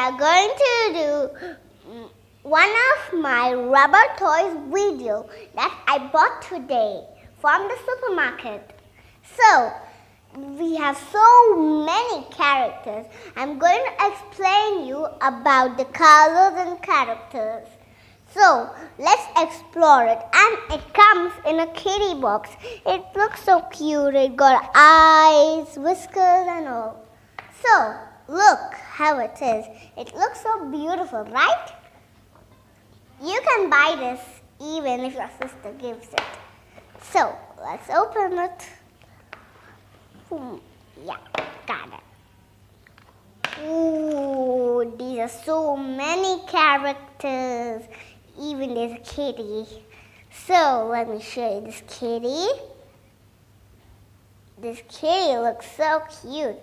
are going to do one of my rubber toys video that I bought today from the supermarket. So, we have so many characters. I'm going to explain you about the colors and characters. So, let's explore it. And it comes in a kitty box. It looks so cute. It got eyes, whiskers and all. So, look how it is. It looks so beautiful, right? You can buy this even if your sister gives it. So, let's open it. Yeah, got it. Ooh, these are so many characters. Even there's a kitty. So, let me show you this kitty. This kitty looks so cute.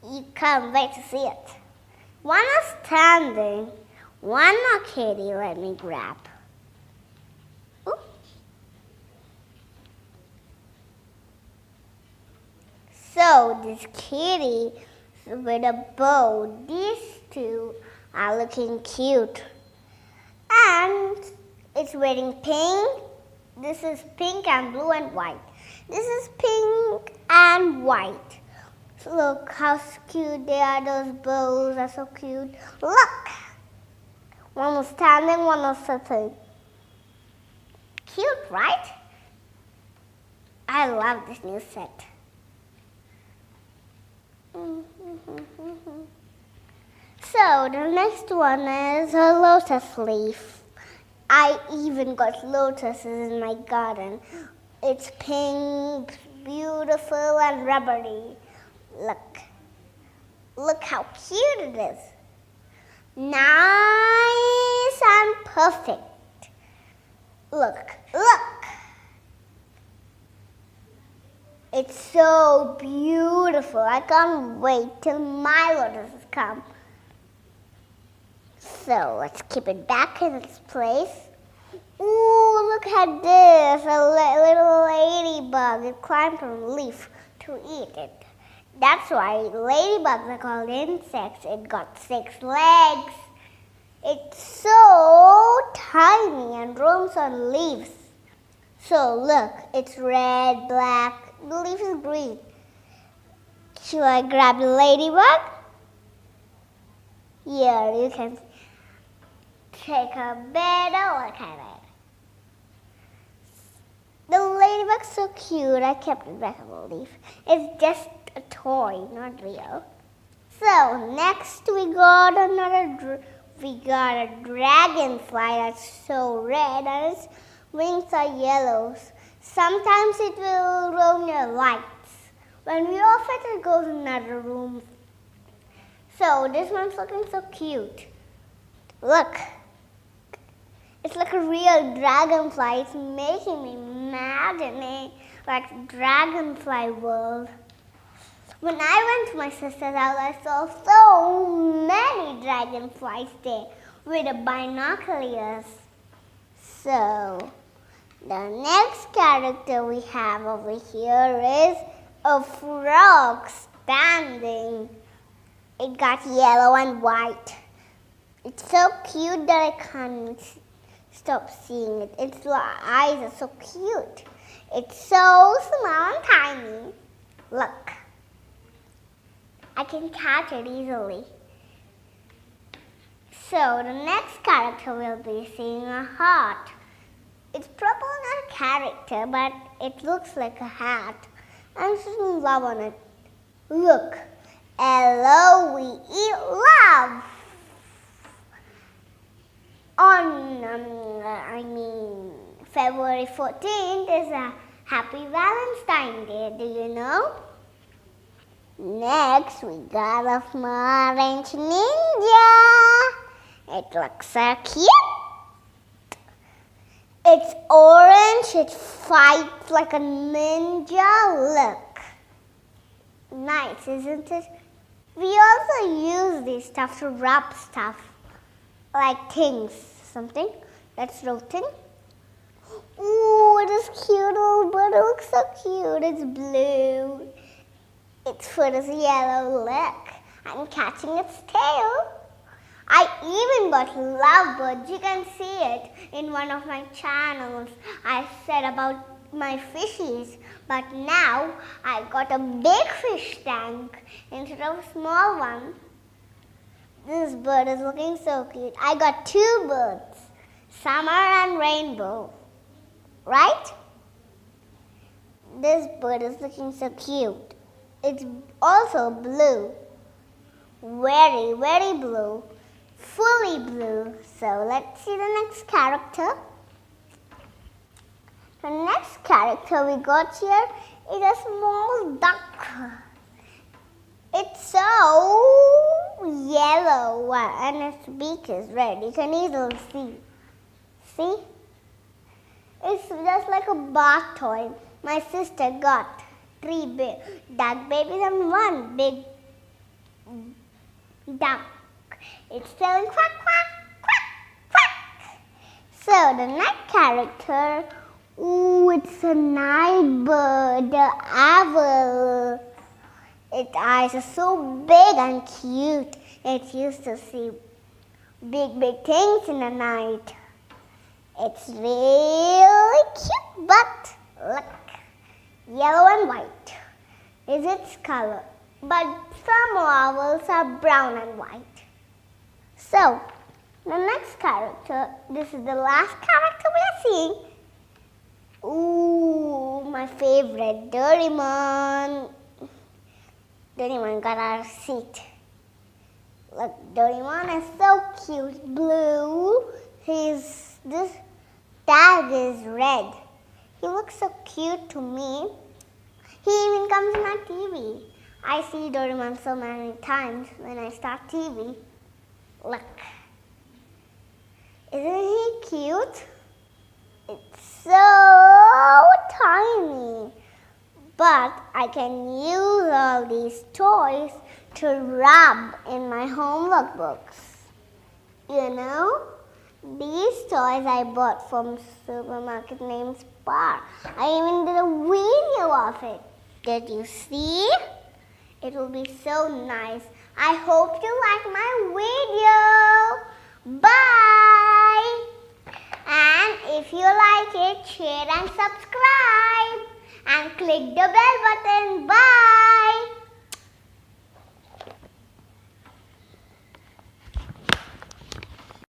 You can't wait to see it. One is standing. One more kitty, let me grab. Ooh. So, this kitty with a bow, these two are looking cute. And it's wearing pink. This is pink and blue and white. This is pink and white. So look how cute they are. Those bows are so cute. Look! One was standing, one was sitting. Cute, right? I love this new set. So the next one is a lotus leaf. I even got lotuses in my garden. It's pink, beautiful and rubbery. Look. Look how cute it is. Nice and perfect. Look, look. It's so beautiful. I can't wait till my lotuses come. So let's keep it back in its place. Ooh, look at this. A little ladybug. It climbed on a leaf to eat it. That's why ladybugs are called insects. It got 6 legs. It's so tiny and roams on leaves. So look, it's red, black. The leaf is green. Should I grab the ladybug? Here, you can take a better look at it. The ladybug's so cute. I kept it back on the leaf. It's just a toy, not real. So next we got a dragonfly that's so red and its wings are yellows. Sometimes it will roam near lights. When we off it, it goes in another room. So this one's looking so cute. Look. It's like a real dragonfly. It's making me imagine like dragonfly world. When I went to my sister's house, I saw so many dragonflies there with the binoculars. So, the next character we have over here is a frog standing. It got yellow and white. It's so cute that I can't stop seeing it. Its eyes are so cute. It's so small and tiny. Look. I can catch it easily. So the next character we'll be seeing a heart. It's probably not a character, but it looks like a hat. I'm just in love on it. Look. L-O-V-E, love. On February 14th is a Happy Valentine's Day. Do you know? Next, we got a orange ninja. It looks so cute. It's orange. It fights like a ninja. Look. Nice, isn't it? We also use this stuff to wrap stuff. Like things, something that's rotten. Ooh, this cute little bird. It looks so cute. It's blue. Its foot is yellow. Look, I'm catching its tail. nothing but lovebirds. You can see it in one of my channels. I said about my fishies, but now I got a big fish tank instead of a small one. This bird is looking so cute. I got two birds, summer and rainbow, right? This bird is looking so cute. It's also blue, very, very blue, fully blue. So let's see the next character. The next character we got here is a small duck. It's so yellow and its beak is red. You can easily see. See? It's just like a bath toy. My sister got 3 big duck babies and 1 big duck. It's saying quack, quack, quack, quack. So the next character, ooh, it's a night bird, the owl. Its eyes are so big and cute. It used to see big, big things in the night. It's really cute, but look, yellow and white is its color. But some owls are brown and white. So, the next character, this is the last character we are seeing. Ooh, my favorite, Doraemon. Doraemon got our seat. Look, Doraemon is so cute. Blue. This tag is red. He looks so cute to me. He even comes in our TV. I see Doraemon so many times when I start TV. Look. Isn't he cute? It's so tiny. But I can use all these toys to rub in my homework books. You know, these toys I bought from supermarket named Spar. I even did a video of it. Did you see? It will be so nice. I hope you like my video. Bye. And if you like it, share and subscribe. And click the bell button. Bye.